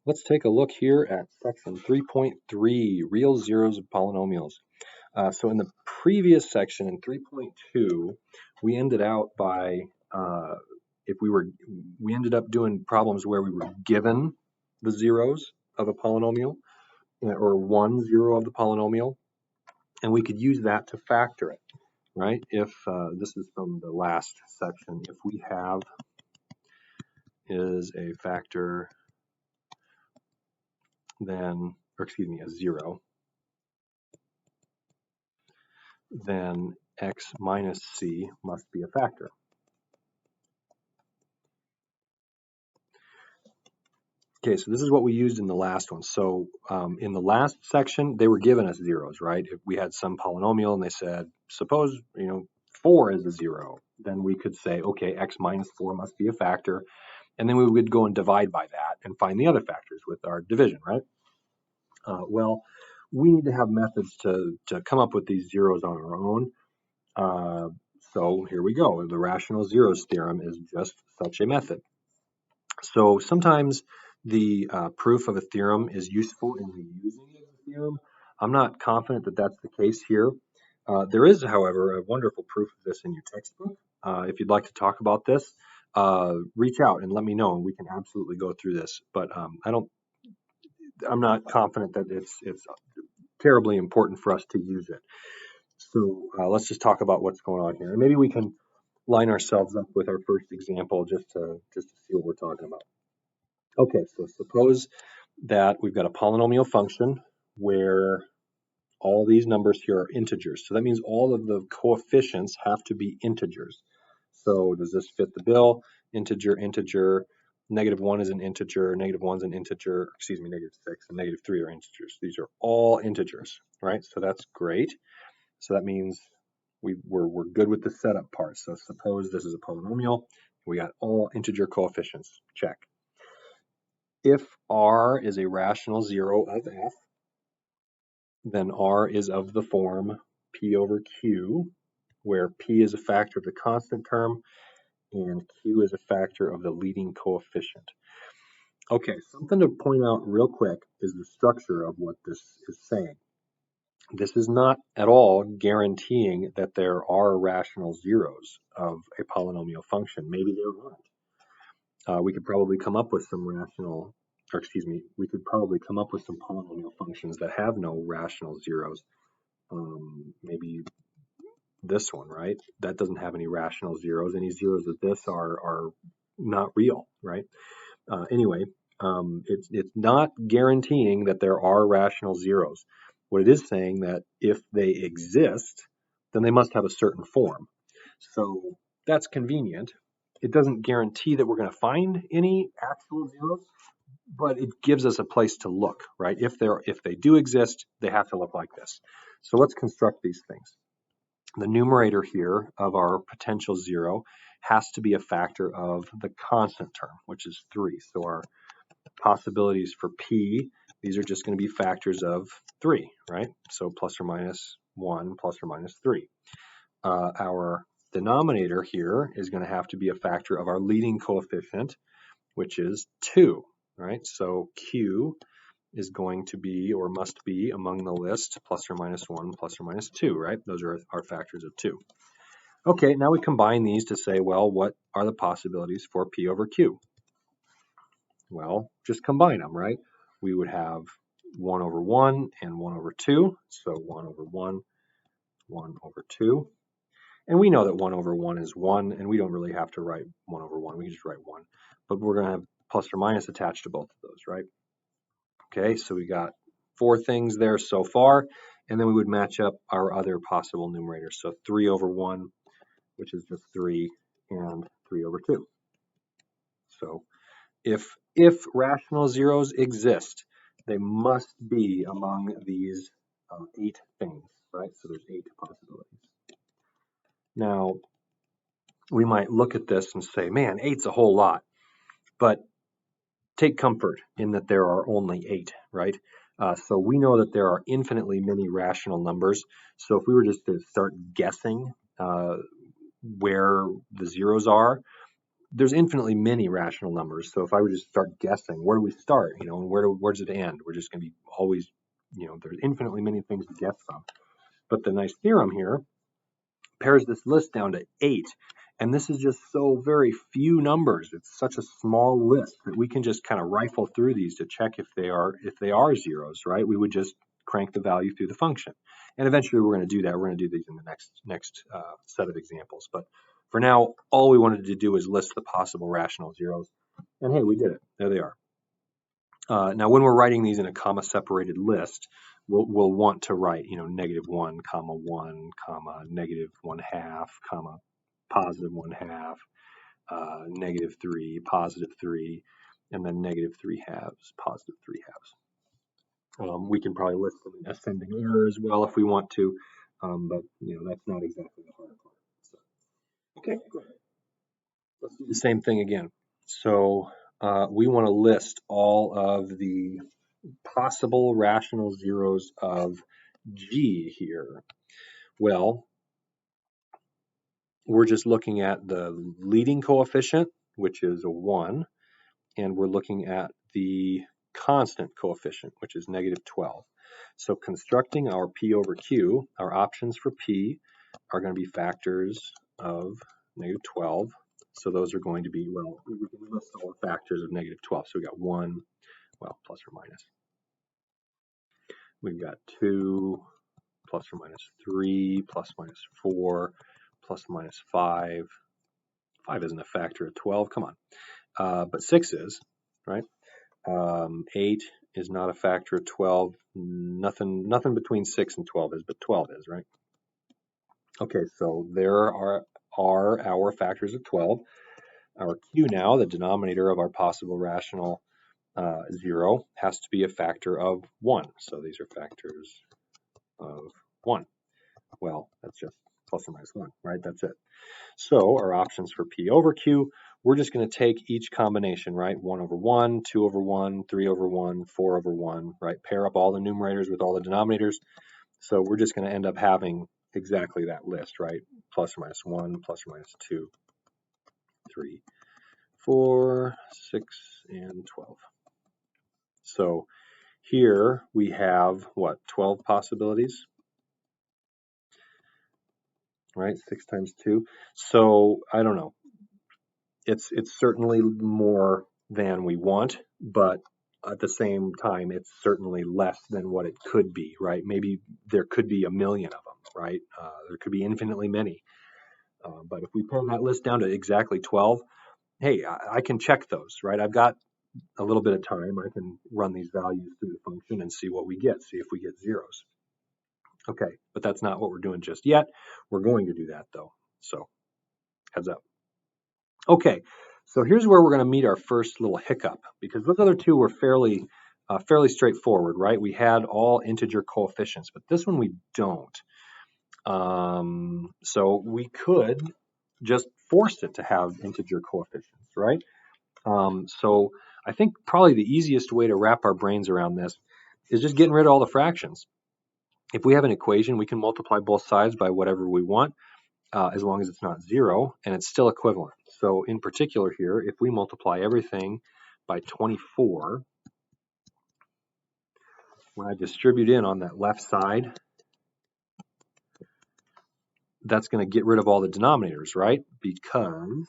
Let's take a look here at section 3.3, real zeros of polynomials. So in the previous section in 3.2, we ended out by, we ended up doing problems where we were given the zeros of a polynomial, or 1 0 of the polynomial, and we could use that to factor it, right? If, this is from the last section, if we have is a factor then, or excuse me, a 0, then x minus c must be a factor. Okay, so this is what we used in the last one. So in the last section, they were giving us zeros, right? If we had some polynomial and they said, suppose, 4 is a 0, then we could say, okay, x minus 4 must be a factor. And then we would go and divide by that and find the other factors with our division, right? Well, we need to have methods to come up with these zeros on our own. So here we go. The rational zeros theorem is just such a method. So sometimes the proof of a theorem is useful in the using of the theorem. I'm not confident that that's the case here. There is, however, a wonderful proof of this in your textbook. If you'd like to talk about this, reach out and let me know, and we can absolutely go through this. But I'm not confident that it's terribly important for us to use it. So let's just talk about what's going on here. And maybe we can line ourselves up with our first example just to see what we're talking about. Okay, so suppose that we've got a polynomial function where all these numbers here are integers. So that means all of the coefficients have to be integers. So does this fit the bill? Integer, integer, -1 is an integer, -1 is an integer, excuse me, -6 and -3 are integers. These are all integers, right? So that's great. So that means we're good with the setup part. So suppose this is a polynomial. We got all integer coefficients. Check. If R is a rational zero of f, then R is of the form P over Q, where P is a factor of the constant term and Q is a factor of the leading coefficient. Okay, something to point out real quick is the structure of what this is saying. This is not at all guaranteeing that there are rational zeros of a polynomial function. Maybe there aren't. We could probably come up with some we could probably come up with some polynomial functions that have no rational zeros. Maybe this one, right? That doesn't have any rational zeros. Any zeros of this are not real, right? Anyway, it's not guaranteeing that there are rational zeros. What it is saying that if they exist, then they must have a certain form. So that's convenient. It doesn't guarantee that we're going to find any actual zeros, but it gives us a place to look, right? If they do exist, they have to look like this. So let's construct these things. The numerator here of our potential zero has to be a factor of the constant term, which is 3. So our possibilities for P, these are just going to be factors of 3, right? So plus or minus 1, plus or minus 3. Our denominator here is going to have to be a factor of our leading coefficient, which is 2, right? So Q is going to be or must be among the list plus or minus 1, plus or minus 2, right? Those are our factors of 2. Okay, now we combine these to say, well, what are the possibilities for P over Q? Well, just combine them, right? We would have 1 over 1 and 1 over 2. So 1 over 1, 1 over 2. And we know that 1 over 1 is 1, and we don't really have to write 1 over 1. We can just write 1. But we're going to have plus or minus attached to both of those, right? Okay, so we got 4 things there so far. And then we would match up our other possible numerators. So 3 over 1, which is just 3, and 3 over 2. So if rational zeros exist, they must be among these 8 things, right? So there's 8 possibilities. Now, we might look at this and say, man, 8's a whole lot. But take comfort in that there are only 8, right? So we know that there are infinitely many rational numbers. So if we were just to start guessing where the zeros are, there's infinitely many rational numbers. So if I would just start guessing, where do we start? You know, and where does it end? We're just going to be always, you know, there's infinitely many things to guess from. But the nice theorem here pares this list down to 8. And this is just so very few numbers. It's such a small list that we can just kind of rifle through these to check if they are zeros, right? We would just crank the value through the function. And eventually we're going to do that. We're going to do these in the next set of examples. But for now, all we wanted to do is list the possible rational zeros. And hey, we did it. There they are. Now, when we're writing these in a comma-separated list, we'll want to write, you know, -1, comma 1, comma -1/2, comma +1/2, -3, +3, and then -3/2, +3/2. We can probably list them in ascending order as well if we want to, but you know that's not exactly the hard part. So, okay, great. Let's do the same thing again. So we want to list all of the possible rational zeros of G here. Well, we're just looking at the leading coefficient, which is a 1, and we're looking at the constant coefficient, which is -12. So constructing our P over Q, our options for P are going to be factors of -12. So those are going to be, well, we can list all the factors of -12. So we got 1, well, plus or minus. We've got 2, plus or minus 3, plus or minus 4, plus or minus 5. 5 isn't a factor of 12, come on. But 6 is, right? 8 is not a factor of 12. Nothing between 6 and 12 is, but 12 is, right? Okay, so there are our factors of 12. Our Q now, the denominator of our possible rational 0, has to be a factor of 1. So these are factors of 1. Well, that's just plus or minus 1, right? That's it. So our options for P over Q, we're just going to take each combination, right? 1 over 1, 2 over 1, 3 over 1, 4 over 1, right? Pair up all the numerators with all the denominators. So we're just going to end up having exactly that list, right? Plus or minus 1, plus or minus 2, 3, 4, 6, and 12. So here we have, what, 12 possibilities? Right, 6 times 2. So I don't know. It's certainly more than we want, but at the same time, it's certainly less than what it could be, right? Maybe there could be a million of them, right? There could be infinitely many. But if we pare that list down to exactly 12, hey, I can check those, right? I've got a little bit of time. I can run these values through the function and see what we get, see if we get zeros. Okay, but that's not what we're doing just yet. We're going to do that though. So heads up. Okay, so here's where we're going to meet our first little hiccup, because those other two were fairly straightforward, right? We had all integer coefficients, but this one we don't. So we could just force it to have integer coefficients, right? So I think probably the easiest way to wrap our brains around this is just getting rid of all the fractions. If we have an equation, we can multiply both sides by whatever we want, as long as it's not 0, and it's still equivalent. So in particular here, if we multiply everything by 24, when I distribute in on that left side, that's going to get rid of all the denominators, right? Because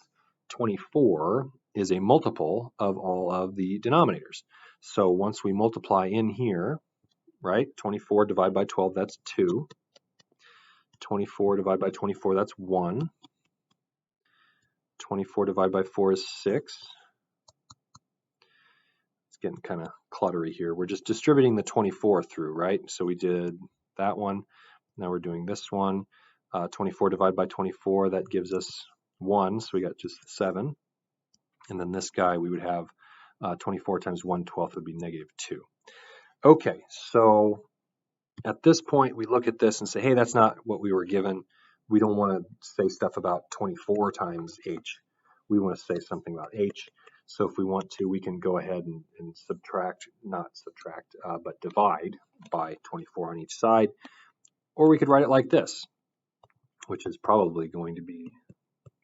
24 is a multiple of all of the denominators. So once we multiply in here, right, 24 divided by 12, that's 2. 24 divided by 24, that's 1. 24 divided by 4 is 6. It's getting kind of cluttery here. We're just distributing the 24 through, right? So we did that one. Now we're doing this one. 24 divided by 24, that gives us 1, so we got just 7. And then this guy, we would have 24 times 1/12 would be -2. Okay, so at this point, we look at this and say, hey, that's not what we were given. We don't want to say stuff about 24 times h. We want to say something about h. So if we want to, we can go ahead and subtract, not subtract, but divide by 24 on each side. Or we could write it like this, which is probably going to be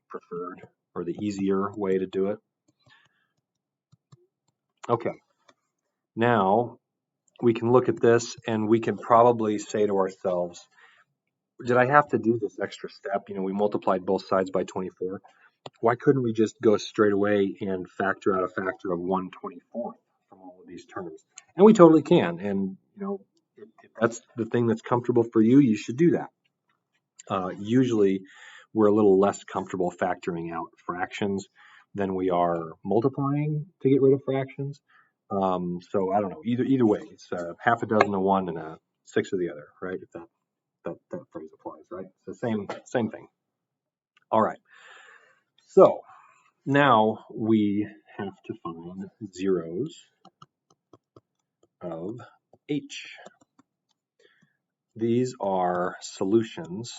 preferred, or the easier way to do it. Okay, now we can look at this and we can probably say to ourselves, did I have to do this extra step? You know, we multiplied both sides by 24. Why couldn't we just go straight away and factor out a factor of 1/24 from all of these terms? And we totally can. And, you know, if that's the thing that's comfortable for you, you should do that. Usually, we're a little less comfortable factoring out fractions than we are multiplying to get rid of fractions. So I don't know. Either way, it's half a dozen of one and a six of the other, right? If that phrase applies, right? It's the same thing. All right. So now we have to find zeros of h. These are solutions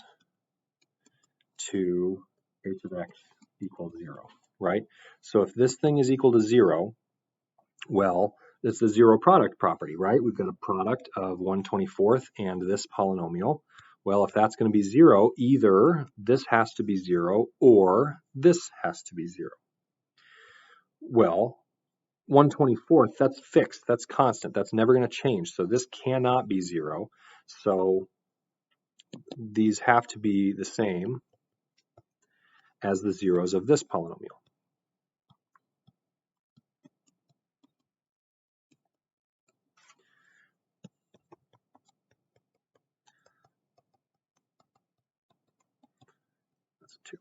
to h of x equals 0, right? So if this thing is equal to 0, well, it's the zero product property, right? We've got a product of 1/24 and this polynomial. Well, if that's going to be 0, either this has to be 0 or this has to be 0. Well, 1/24, that's fixed, that's constant, that's never going to change. So this cannot be 0. So these have to be the same as the zeros of this polynomial. That's 2.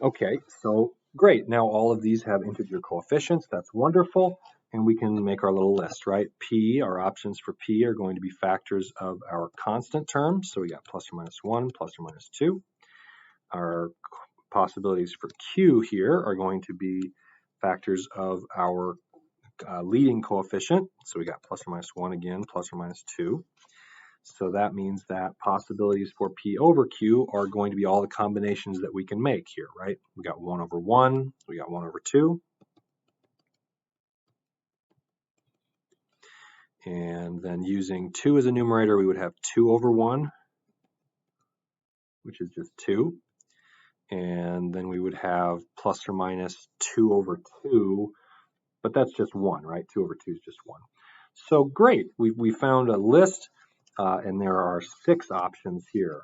Okay, so great. Now all of these have integer coefficients. That's wonderful. And we can make our little list, right? P, our options for P are going to be factors of our constant terms. So we got plus or minus 1, plus or minus 2. Our possibilities for Q here are going to be factors of our leading coefficient. So we got plus or minus 1 again, plus or minus 2. So that means that possibilities for P over Q are going to be all the combinations that we can make here, right? We got 1 over 1, we got 1 over 2. And then using 2 as a numerator, we would have 2 over 1, which is just 2. And then we would have plus or minus 2 over 2, but that's just 1, right? 2 over 2 is just 1. So great, we found a list, and there are 6 options here,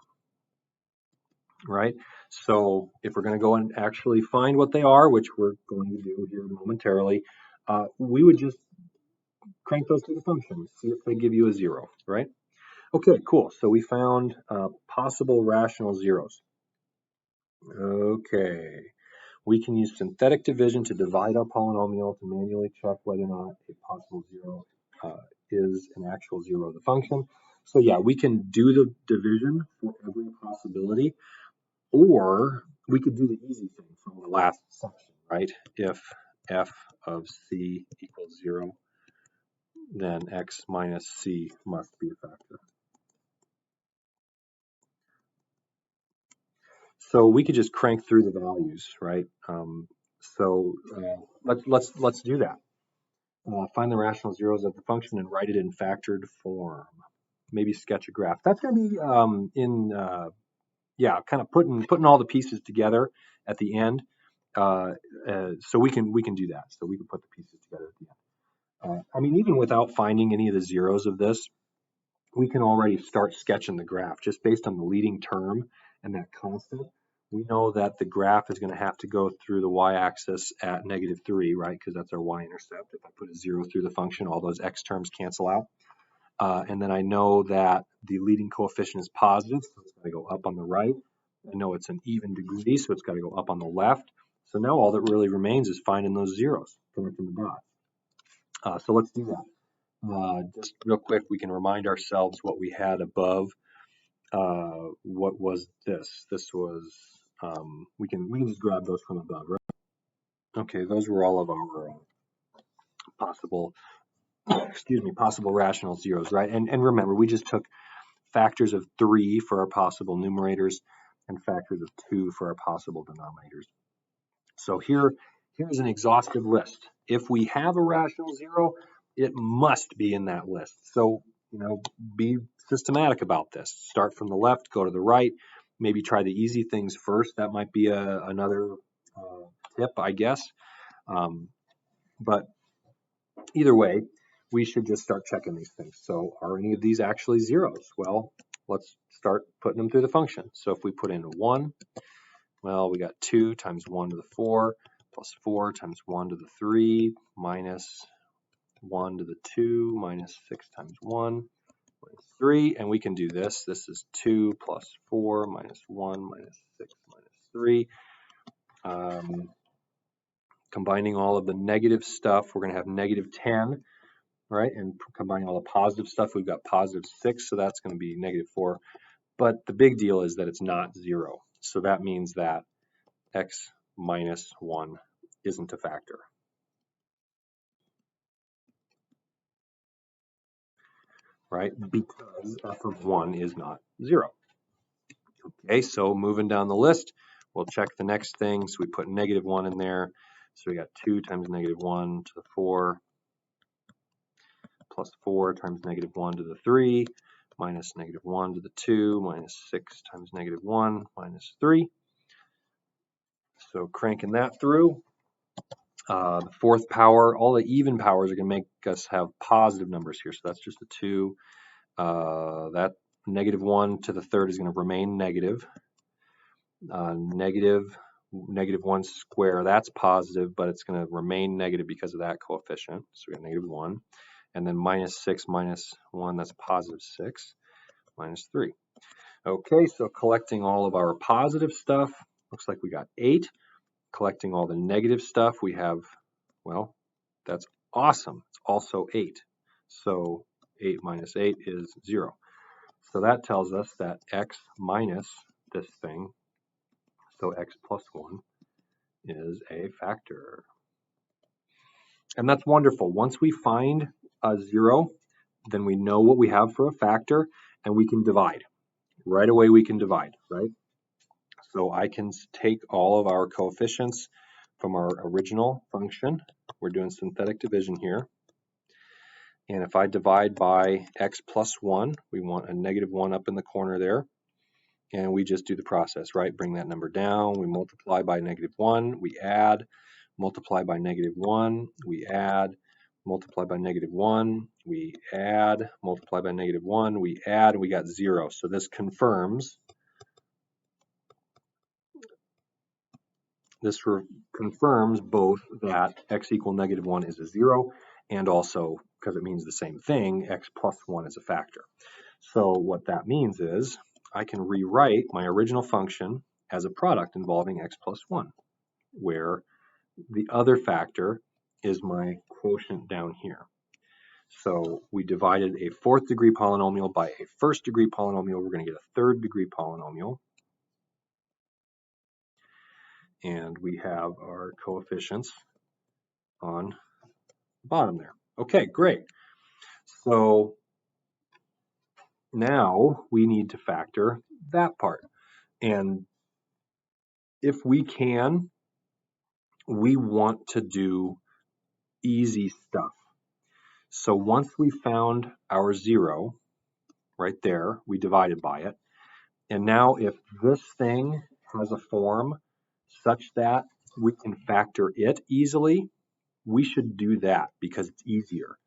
right? So if we're going to go and actually find what they are, which we're going to do here momentarily, we would just crank those to the function, see if they give you a 0, right? Okay, cool. So we found possible rational zeros. Okay, we can use synthetic division to divide our polynomial to manually check whether or not a possible 0 is an actual 0 of the function. So yeah, we can do the division for every possibility, or we could do the easy thing from the last section, right? If f of c equals 0, then x minus c must be a factor. So we could just crank through the values, right? Let's do that. Find the rational zeros of the function and write it in factored form. Maybe sketch a graph. That's going to be yeah, kind of putting all the pieces together at the end. So we can do that. So we can put the pieces together at the end. I mean, even without finding any of the zeros of this, we can already start sketching the graph just based on the leading term and that constant. We know that the graph is going to have to go through the y-axis at -3, right? Because that's our y-intercept. If I put a 0 through the function, all those x terms cancel out. And then I know that the leading coefficient is positive, so it's going to go up on the right. I know it's an even degree, so it's got to go up on the left. So now all that really remains is finding those zeros, connecting the dots. So let's do that. Just real quick, we can remind ourselves what we had above. What was this? This was, we can just grab those from above, right? Okay, those were all of our possible rational zeros, right? And remember, we just took factors of 3 for our possible numerators and factors of 2 for our possible denominators. So here's an exhaustive list. If we have a rational zero, it must be in that list. So, you know, be systematic about this. Start from the left, go to the right, maybe try the easy things first. That might be another tip, I guess. But either way, we should just start checking these things. So are any of these actually zeros? Well, let's start putting them through the function. So if we put in 1, well, we got 2 times 1 to the 4 plus 4 times 1 to the 3 minus 1 to the 2 minus 6 times 1 minus 3. And we can do this. This is 2 plus 4 minus 1 minus 6 minus 3. Combining all of the negative stuff, we're going to have negative 10, right? And combining all the positive stuff, we've got positive 6, so that's going to be negative 4. But the big deal is that it's not 0. So that means that x minus 1 isn't a factor. Right? Because f of 1 is not 0. Okay, so moving down the list, we'll check the next thing. So we put negative 1 in there. So we got 2 times negative 1 to the 4 plus 4 times negative 1 to the 3 minus negative 1 to the 2 minus 6 times negative 1 minus 3. So cranking that through. The fourth power, all the even powers are going to make us have positive numbers here. So that's just a 2. That negative 1 to the third is going to remain negative. Negative 1 square, that's positive, but it's going to remain negative because of that coefficient. So we got negative 1. And then minus 6 minus 1, that's positive 6 minus 3. Okay, so collecting all of our positive stuff, looks like we got 8. Collecting all the negative stuff, we have, well, that's awesome. It's also 8. So 8 minus 8 is 0. So that tells us that x minus this thing, so x plus 1, is a factor. And that's wonderful. Once we find a 0, then we know what we have for a factor, and we can divide. Right away we can divide, right? So I can take all of our coefficients from our original function. We're doing synthetic division here. And if I divide by x plus 1, we want a negative 1 up in the corner there. And we just do the process, right? Bring that number down. We multiply by negative 1. We add. Multiply by negative 1. We add. Multiply by negative 1. We add. Multiply by negative 1. We add. And we got 0. So this confirms. This confirms both that x equal negative 1 is a 0, and also, because it means the same thing, x plus 1 is a factor. So what that means is I can rewrite my original function as a product involving x plus 1, where the other factor is my quotient down here. So we divided a 4th degree polynomial by a 1st degree polynomial. We're going to get a 3rd degree polynomial. And we have our coefficients on the bottom there. Okay, great. So now we need to factor that part. And if we can, we want to do easy stuff. So once we found our 0 right there, we divided by it. And now if this thing has a form such that we can factor it easily, we should do that because it's easier.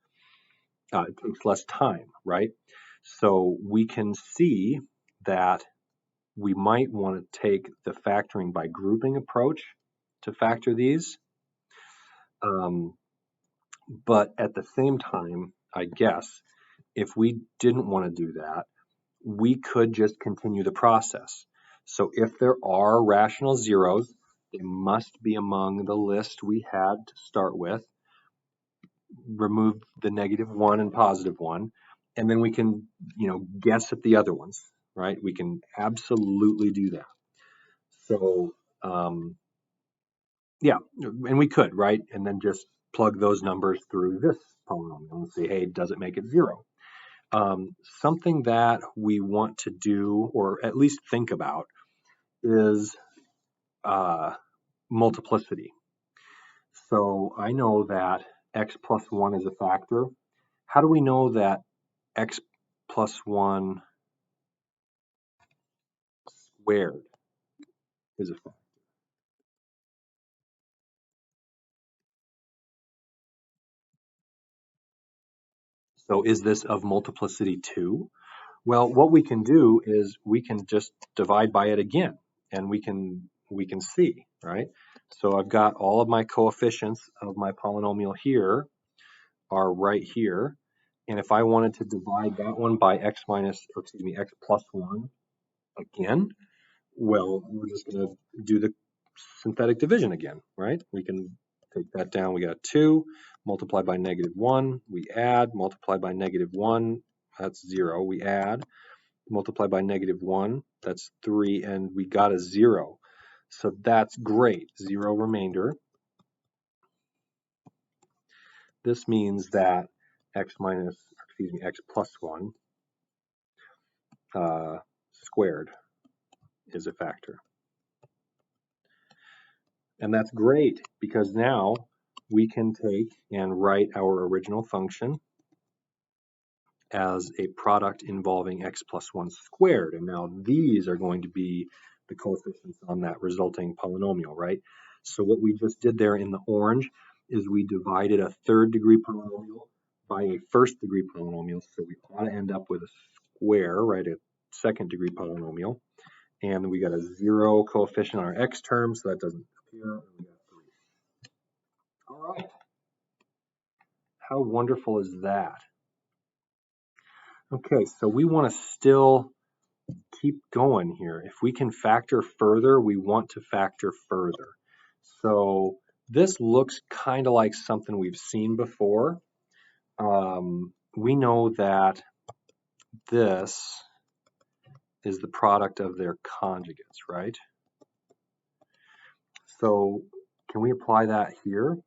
It takes less time, right? So we can see that we might want to take the factoring by grouping approach to factor these. But at the same time, I guess, if we didn't want to do that, we could just continue the process. So if there are rational zeros, they must be among the list we had to start with. Remove the negative 1 and positive 1, and then we can, guess at the other ones, right? We can absolutely do that. So, yeah, and we could, right? And then just plug those numbers through this polynomial and say, hey, does it make it 0? Something that we want to do, or at least think about, is multiplicity. So I know that x plus 1 is a factor. How do we know that x plus 1 squared is a factor? So is this of multiplicity 2? Well, what we can do is we can just divide by it again, and we can see, right? So I've got all of my coefficients of my polynomial here are right here. And if I wanted to divide that one by x plus 1 again, well, we're just going to do the synthetic division again, right? We can take that down. We got 2 multiplied by -1. We add, multiply by -1. That's 0. We add, multiply by -1. That's 3. And we got a 0. So that's great. 0 remainder. This means that x plus 1 squared is a factor. And that's great because now we can take and write our original function as a product involving x plus 1 squared. And now these are going to be the coefficients on that resulting polynomial, right? So what we just did there in the orange is we divided a third degree polynomial by a first degree polynomial. So we ought to end up with a square, right? A second degree polynomial. And we got a 0 coefficient on our x term, so that doesn't appear. And we got 3. All right. How wonderful is that? Okay, so we want to still keep going here. If we can factor further, we want to factor further. So this looks kind of like something we've seen before. We know that this is the product of their conjugates, right? So can we apply that here?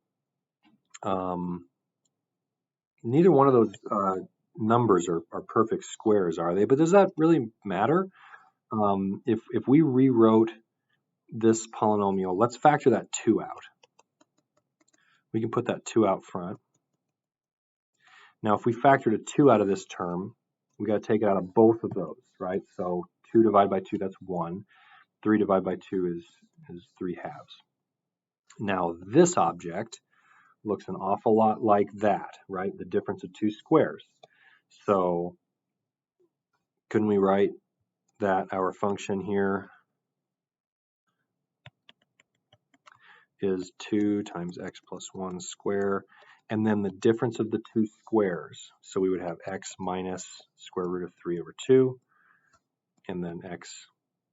Neither one of those numbers are perfect squares, are they? But does that really matter? If we rewrote this polynomial, let's factor that 2 out. We can put that 2 out front. Now, if we factored a 2 out of this term, we got to take it out of both of those, right? So 2 divided by 2, that's 1. 3 divided by 2 is 3 halves. Now, this object looks an awful lot like that, right? The difference of 2 squares. So couldn't we write that our function here is 2 times x plus 1 square, and then the difference of the 2 squares. So we would have x minus square root of 3 over 2, and then x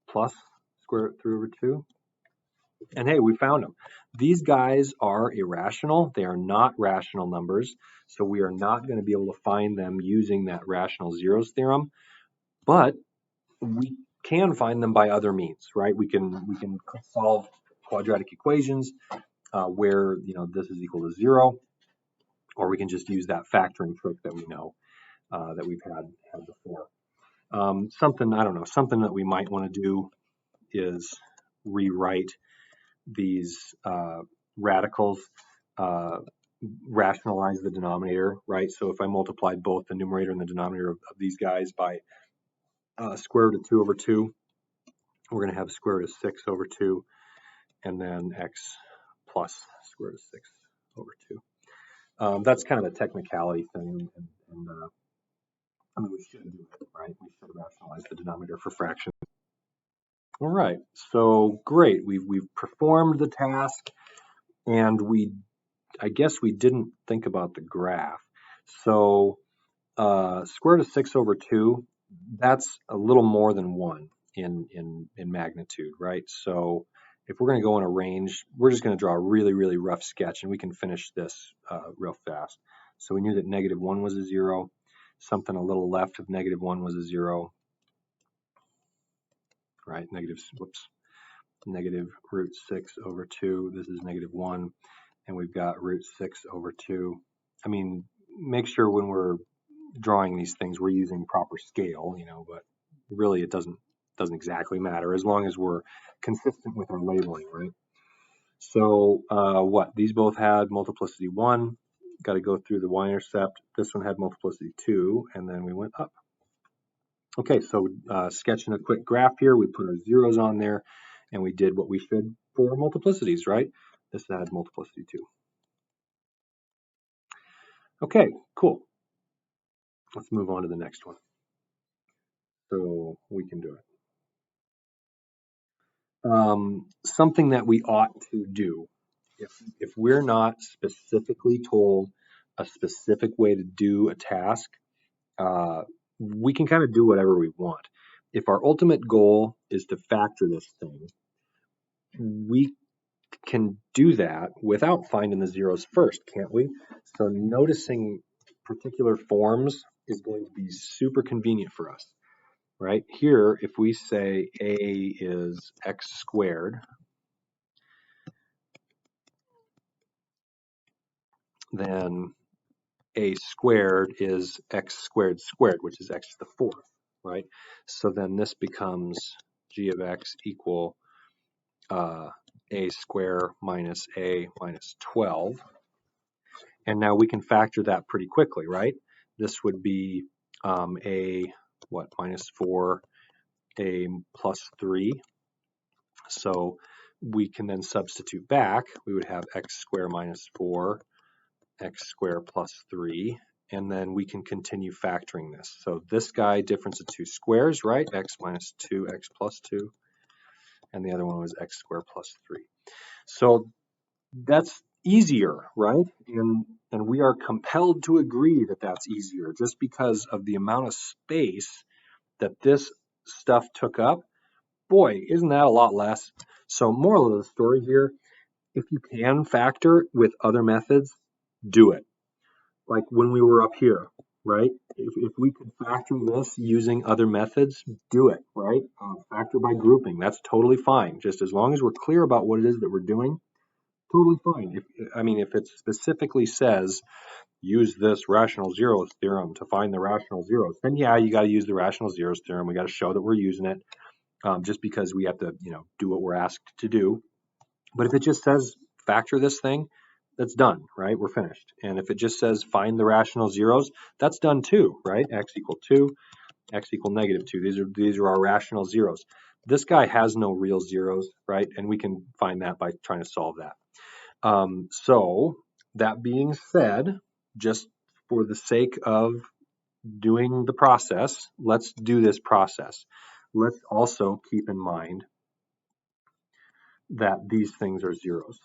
plus square root of 3 over 2. And hey, we found them. These guys are irrational. They are not rational numbers, so we are not going to be able to find them using that rational zeros theorem, but we can find them by other means, right? We can solve quadratic equations where this is equal to 0, or we can just use that factoring trick that we know that we've had before. Something that we might want to do is rewrite these radicals, rationalize the denominator, right? So if I multiplied both the numerator and the denominator of these guys by square root of 2 over 2, we're going to have square root of 6 over 2, and then x plus square root of 6 over 2. That's kind of a technicality thing, and I mean, we shouldn't do it, right? We should rationalize the denominator for fractions. All right, so great. We've performed the task, and I guess we didn't think about the graph. So square root of 6 over 2, that's a little more than 1 in magnitude, right? So if we're going to go in a range, we're just going to draw a really, really rough sketch, and we can finish this real fast. So we knew that -1 was a 0. Something a little left of -1 was a 0, right? Negative root 6 over 2. This is -1, and we've got root 6 over 2. I mean, make sure when we're drawing these things we're using proper scale, but really it doesn't exactly matter as long as we're consistent with our labeling, right? So these both had multiplicity 1. Got to go through the y-intercept. This one had multiplicity 2, and then we went up. Okay, so sketching a quick graph here, we put our zeros on there, and we did what we should for multiplicities, right? This had multiplicity 2. Okay, cool. Let's move on to the next one. So we can do it. Something that we ought to do. If we're not specifically told a specific way to do a task, we can kind of do whatever we want. If our ultimate goal is to factor this thing, we can do that without finding the zeros first, can't we? So noticing particular forms is going to be super convenient for us, right? Here, if we say a is x squared, then a squared is x squared squared, which is x to the fourth, right? So then this becomes g of x equal a square minus a minus 12. And now we can factor that pretty quickly, right? This would be a, minus 4, a plus 3. So we can then substitute back. We would have x squared minus 4, x squared plus 3, and then we can continue factoring this. So this guy, difference of two squares, right? X minus 2, x plus 2, and the other one was x squared plus 3. So that's easier, right? And we are compelled to agree that that's easier just because of the amount of space that this stuff took up. Boy, isn't that a lot less? So moral of the story here, if you can factor with other methods, do it. Like when we were up here, right? If we could factor this using other methods, do it, right? Factor by grouping, that's totally fine. Just as long as we're clear about what it is that we're doing, totally fine. If it specifically says use this rational zeros theorem to find the rational zeros, then yeah, you got to use the rational zeros theorem. We got to show that we're using it, just because we have to, do what we're asked to do. But if it just says factor this thing, that's done, right? We're finished. And if it just says find the rational zeros, that's done too, right? X equal 2, x equal negative 2. These are our rational zeros. This guy has no real zeros, right? And we can find that by trying to solve that. So that being said, just for the sake of doing the process, let's do this process. Let's also keep in mind that these things are zeros.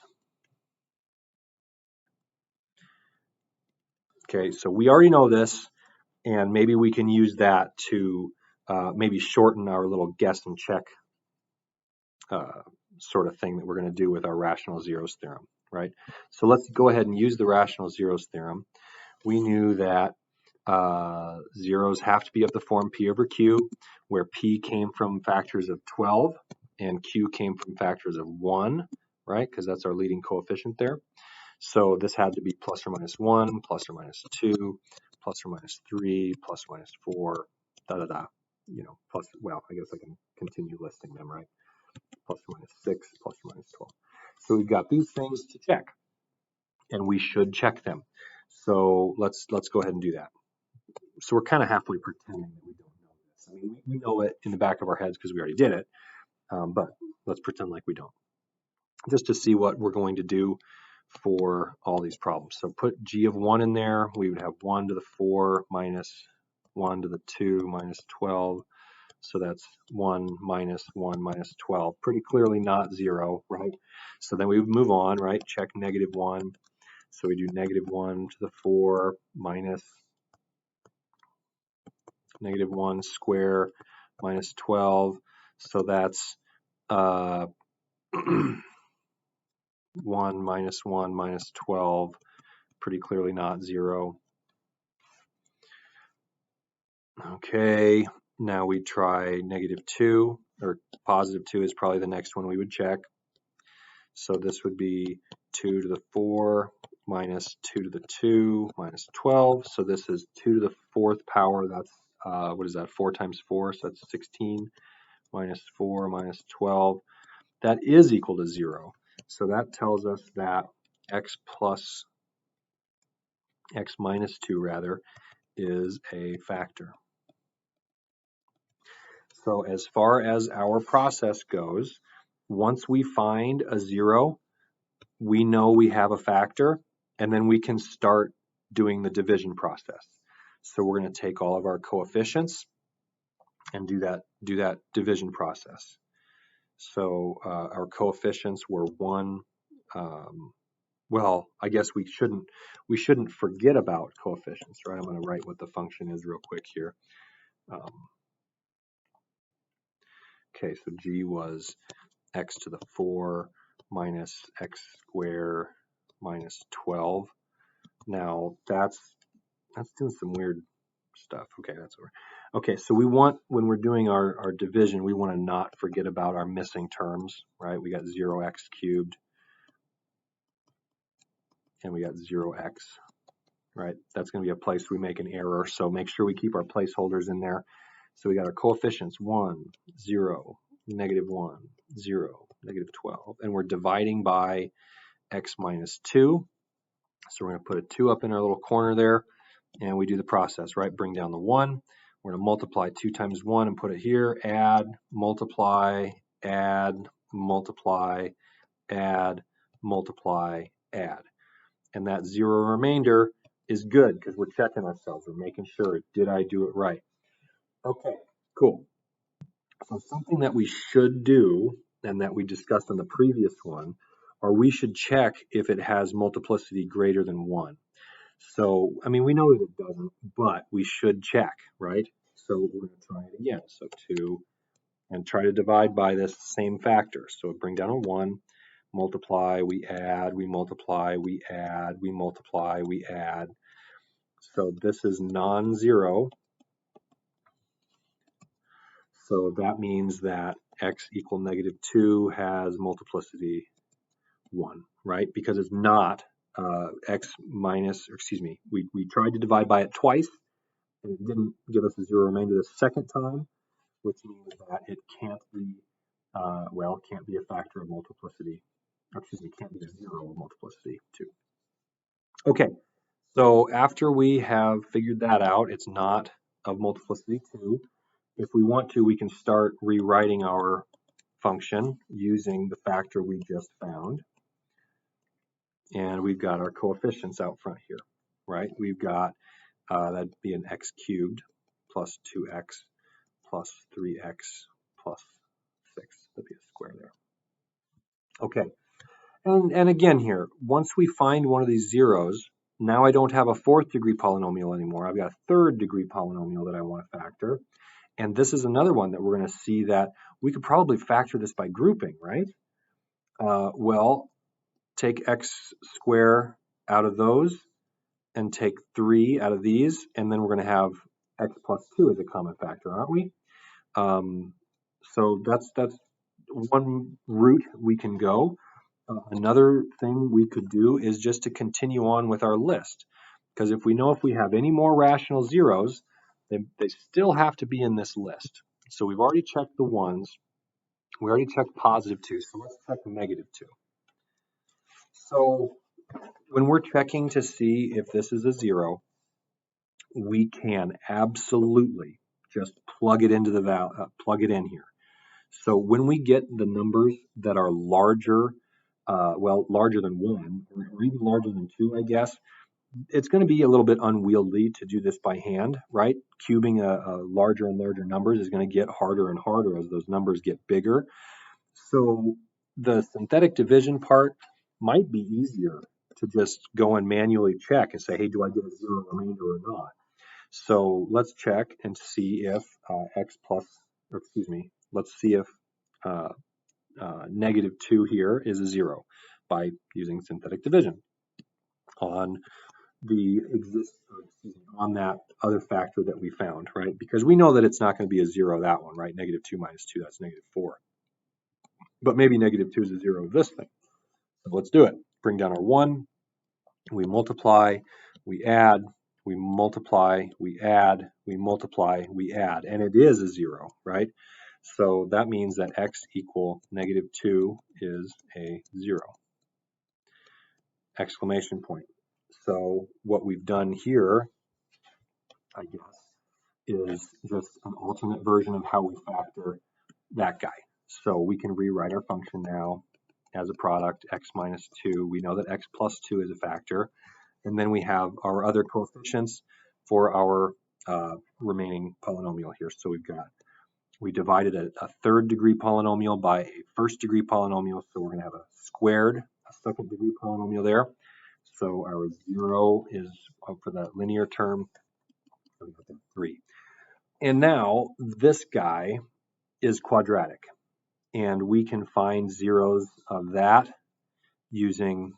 Okay, so we already know this, and maybe we can use that to maybe shorten our little guess and check sort of thing that we're going to do with our rational zeros theorem, right? So let's go ahead and use the rational zeros theorem. We knew that zeros have to be of the form p over q, where p came from factors of 12 and q came from factors of 1, right? Because that's our leading coefficient there. So this had to be plus or minus 1, plus or minus 2, plus or minus 3, plus or minus 4, plus, well, I guess I can continue listing them, right? Plus or minus 6, plus or minus 12. So we've got these things to check, and we should check them. So let's go ahead and do that. So we're kind of halfway pretending that we don't know this. I mean, we know it in the back of our heads because we already did it, but let's pretend like we don't, just to see what we're going to do for all these problems. So put g of 1 in there. We would have 1 to the 4 minus 1 to the 2 minus 12. So that's 1 minus 1 minus 12. Pretty clearly not 0, right? So then we would move on, right? Check negative 1. So we do negative 1 to the 4 minus negative 1 square minus 12. So that's 1 minus 1 minus 12. Pretty clearly not 0. Okay, now we try negative 2, or positive 2 is probably the next one we would check. So this would be 2 to the 4 minus 2 to the 2 minus 12. So this is 2 to the 4th power. That's, what is that, 4 times 4? So that's 16 minus 4 minus 12. That is equal to 0. So that tells us that x minus 2 rather is a factor. So as far as our process goes, once we find a 0, we know we have a factor, and then we can start doing the division process. So we're going to take all of our coefficients and do that division process. So our coefficients were 1. Well, I guess we shouldn't forget about coefficients, right? I'm going to write what the function is real quick here. Okay, so g was x to the 4 minus x squared minus 12. Now that's doing some weird stuff. Okay, that's over. Okay, so we want, when we're doing our division, we want to not forget about our missing terms, right? We got 0x cubed and we got 0x, right? That's going to be a place we make an error, so make sure we keep our placeholders in there. So we got our coefficients 1, 0, -1, 0, -12, and we're dividing by x minus 2. So we're going to put a 2 up in our little corner there, and we do the process, right? Bring down the 1. We're going to multiply 2 times 1 and put it here. Add, multiply, add, multiply, add, multiply, add. And that 0 remainder is good because we're checking ourselves. We're making sure, did I do it right? Okay, cool. So something that we should do, and that we discussed on the previous one, or we should check if it has multiplicity greater than 1. So, I mean, we know that it doesn't, but we should check, right? So we're going to try it again. So 2, and try to divide by this same factor. So bring down a 1, multiply, we add, we multiply, we add, we multiply, we add. So this is non-zero. So that means that x equal -2 has multiplicity 1, right? Because it's not x minus, or excuse me, we tried to divide by it twice, and it didn't give us a 0 remainder the second time, which means that it can't be, can't be a factor of multiplicity, or excuse me, can't be a 0 of multiplicity 2. Okay, so after we have figured that out, it's not of multiplicity 2. If we want to, we can start rewriting our function using the factor we just found. And we've got our coefficients out front here, right? We've got, that'd be an x cubed plus 2x plus 3x plus 6. That'd be a square there. Okay, and again here, once we find one of these zeros, now I don't have a 4th degree polynomial anymore. I've got a 3rd degree polynomial that I want to factor. And this is another one that we're going to see that we could probably factor this by grouping, right? Well, take x squared out of those and take 3 out of these, and then we're going to have x plus 2 as a common factor, aren't we? So that's one route we can go. Another thing we could do is just to continue on with our list, because if we have any more rational zeros, they still have to be in this list. So we've already checked the 1s. We already checked +2, so let's check -2. So when we're checking to see if this is a 0, we can absolutely just plug it into plug it in here. So when we get the numbers that are larger, larger than 1, or even larger than 2, I guess, it's going to be a little bit unwieldy to do this by hand, right? Cubing a larger and larger numbers is going to get harder and harder as those numbers get bigger. So the synthetic division part might be easier to just go and manually check and say, hey, do I get a 0 remainder or not? So let's check and see if let's see if -2 here is a 0 by using synthetic division on on that other factor that we found, right? Because we know that it's not going to be a 0, that one, right? -2 minus 2, that's -4. But maybe -2 is a 0 of this thing. So let's do it. Bring down our 1, we multiply, we add, we multiply, we add, we multiply, we add, and it is a 0, right? So that means that x equal -2 is a 0. Exclamation point. So what we've done here, I guess, is just an alternate version of how we factor that guy. So we can rewrite our function now as a product, x minus 2. We know that x plus 2 is a factor. And then we have our other coefficients. for our remaining polynomial here. So we divided a third degree polynomial by a first degree polynomial, so we're going to have a squared, a second degree polynomial there. So our 0 is, for that linear term, 3. And now this guy is quadratic, and we can find zeros of that using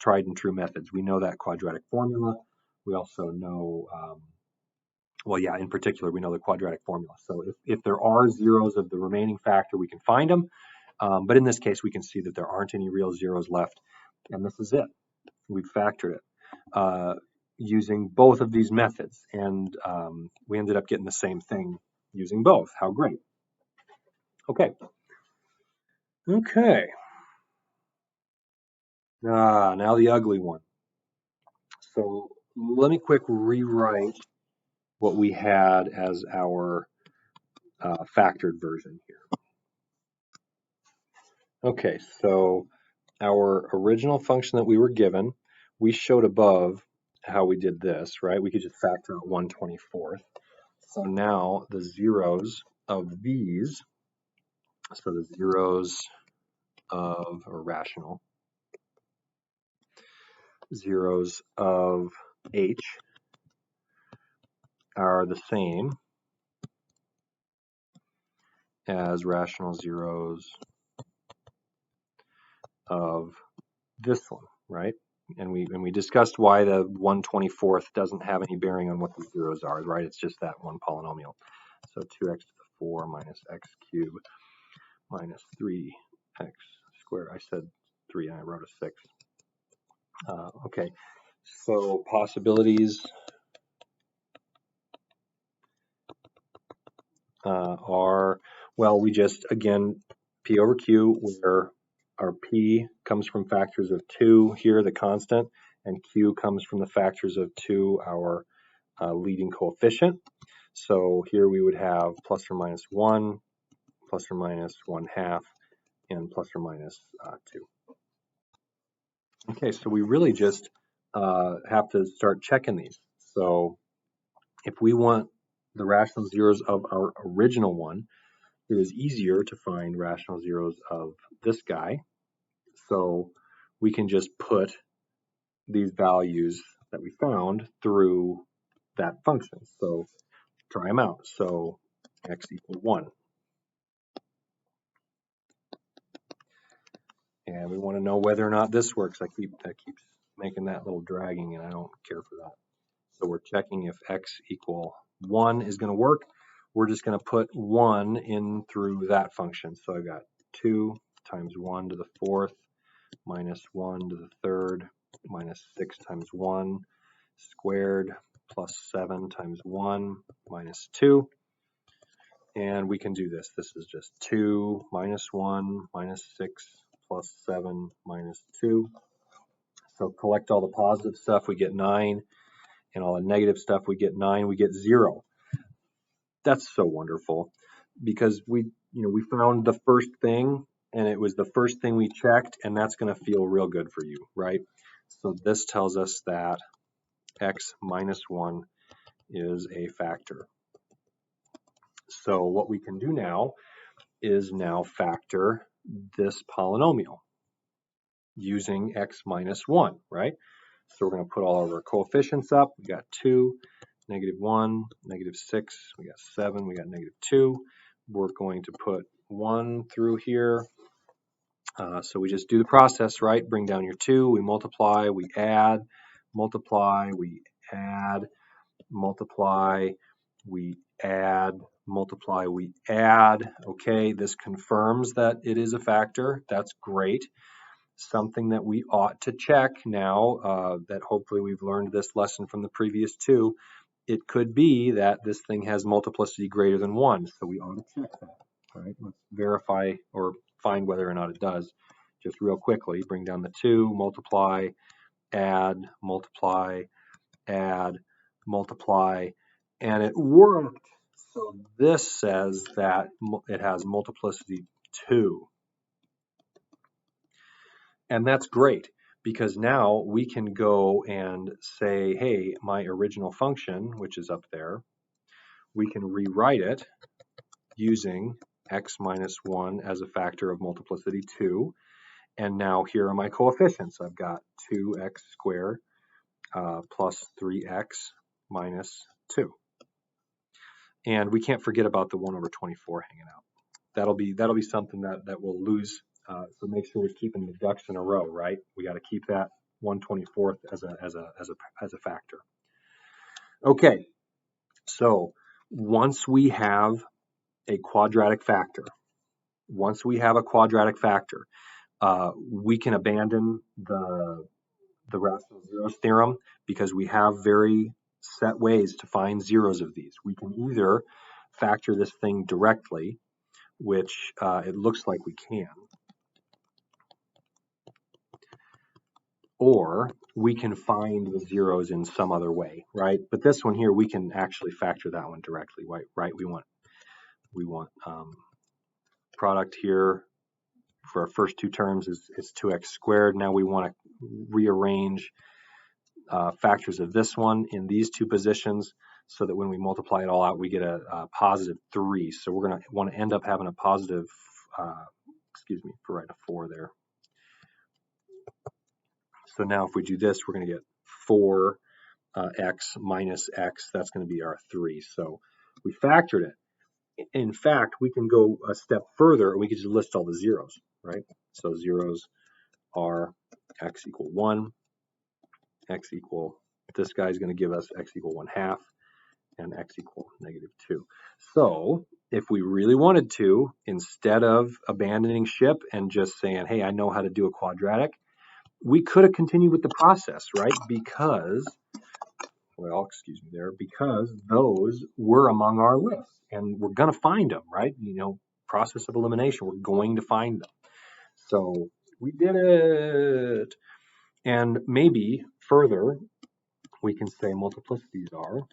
tried and true methods. We know that quadratic formula. We also know, well, yeah, in particular, we know the quadratic formula. So if there are zeros of the remaining factor, we can find them. But in this case, we can see that there aren't any real zeros left. And this is it. We've factored it using both of these methods. And we ended up getting the same thing using both. How great. Okay. Okay. Now the ugly one. So let me quick rewrite what we had as our factored version here. Okay, so our original function that we were given, we showed above how we did this, right? We could just factor out 1/24. So now the zeros of these, so the zeros of, or rational, zeros of h are the same as rational zeros of this one, right? And we discussed why the 1/24 doesn't have any bearing on what the zeros are, right? It's just that one polynomial. So 2x to the 4 minus x cubed minus 3x squared. I said 3 and I wrote a 6. Okay, so possibilities are, well, we just, again, p over q, where our p comes from factors of 2 here, the constant, and q comes from the factors of 2, our leading coefficient. So here we would have plus or minus 1, plus or minus 1/2, and plus or minus 2. Okay, so we really just have to start checking these. So if we want the rational zeros of our original one, it is easier to find rational zeros of this guy. So we can just put these values that we found through that function. So try them out. So x equals 1. And we want to know whether or not this works. That keeps making that little dragging, and I don't care for that. So we're checking if x equal 1 is going to work. We're just going to put 1 in through that function. So I've got 2 times 1 to the 4th minus 1 to the 3rd minus 6 times 1 squared plus 7 times 1 minus 2. And we can do this. This is just 2 minus 1 minus 6 plus 7 minus 2. So collect all the positive stuff, we get 9. And all the negative stuff, we get 9, we get 0. That's so wonderful because we found the first thing and it was the first thing we checked, and that's going to feel real good for you, right? So this tells us that x minus 1 is a factor. So what we can do now is factor this polynomial using x minus 1, right? So we're going to put all of our coefficients up. We got 2, negative 1, negative 6, we got 7, we got negative 2. We're going to put 1 through here. So we just do the process, right? Bring down your 2, we multiply, we add, multiply, we add, multiply, we add, multiply, we add. Okay, this confirms that it is a factor. That's great. Something that we ought to check now that hopefully we've learned this lesson from the previous two. It could be that this thing has multiplicity greater than 1, so we ought to check that. All right, let's verify or find whether or not it does. Just real quickly, bring down the 2, multiply, add, multiply, add, multiply, and it worked. So this says that it has multiplicity 2. And that's great because now we can go and say, hey, my original function, which is up there, we can rewrite it using x minus 1 as a factor of multiplicity 2. And now here are my coefficients. I've got 2x squared plus 3x minus 2. And we can't forget about the 1 over 24 hanging out. That'll be something that we'll lose. So make sure we're keeping the ducks in a row, right? We got to keep that 1/24 as a factor. Okay, so once we have a quadratic factor, we can abandon the rational zeros theorem because we have very set ways to find zeros of these. We can either factor this thing directly, which it looks like we can, or we can find the zeros in some other way, right? But this one here, we can actually factor that one directly, right? We want product here for our first two terms is 2x squared. Now we want to rearrange factors of this one in these two positions so that when we multiply it all out, we get a positive 3. So we're going to want to end up having a positive, for writing a 4 there. So now if we do this, we're going to get 4x minus x. That's going to be our 3. So we factored it. In fact, we can go a step further and we can just list all the zeros, right? So zeros are x equal 1, x equal, this guy is going to give us x equal 1/2, and x equal -2. So if we really wanted to, instead of abandoning ship and just saying, hey, I know how to do a quadratic, we could have continued with the process, right? Because those were among our list and we're going to find them, right? Process of elimination, we're going to find them. So we did it. And maybe further, we can say multiplicities are,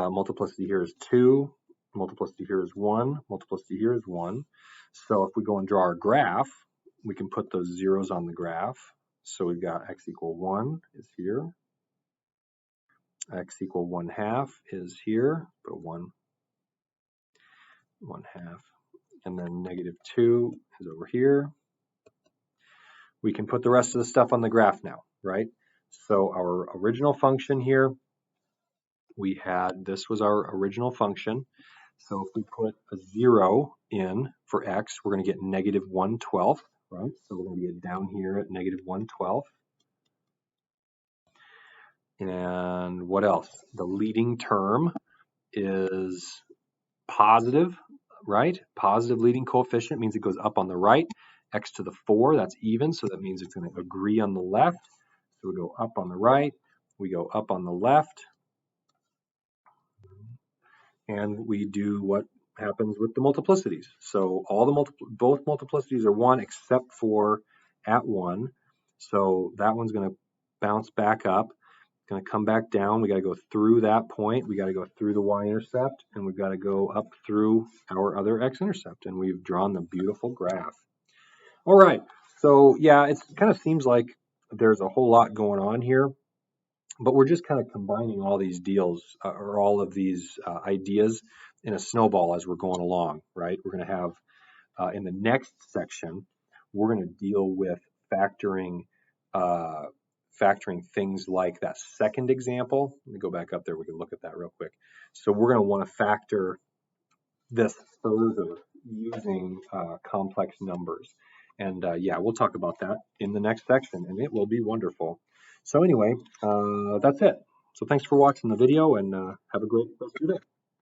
multiplicity here is 2, multiplicity here is 1, multiplicity here is 1. So if we go and draw our graph, we can put those zeros on the graph. So we've got x equal 1 is here. X equal 1/2 is here, put a 1/2. And then -2 is over here. We can put the rest of the stuff on the graph now, right? So our original function here, this was our original function. So if we put a 0 in for x, we're going to get -1/12, right? So we're going to get down here at -1/12. And what else? The leading term is positive, right? Positive leading coefficient means it goes up on the right. X to the 4, that's even, so that means it's going to agree on the left. So we go up on the right, we go up on the left, and we do what happens with the multiplicities. So both multiplicities are 1 except for at 1. So that one's going to bounce back up. It's going to come back down. We got to go through that point. We got to go through the y-intercept, and we've got to go up through our other x-intercept. And we've drawn the beautiful graph. All right. So yeah, it kind of seems like there's a whole lot going on here, but we're just kind of combining all these deals or all of these ideas in a snowball as we're going along, right? We're going to have in the next section, we're going to deal with factoring things like that second example. Let me go back up there. We can look at that real quick. So we're going to want to factor this further using complex numbers. And yeah, we'll talk about that in the next section, and it will be wonderful. So anyway, that's it. So thanks for watching the video, and have a great rest of your day.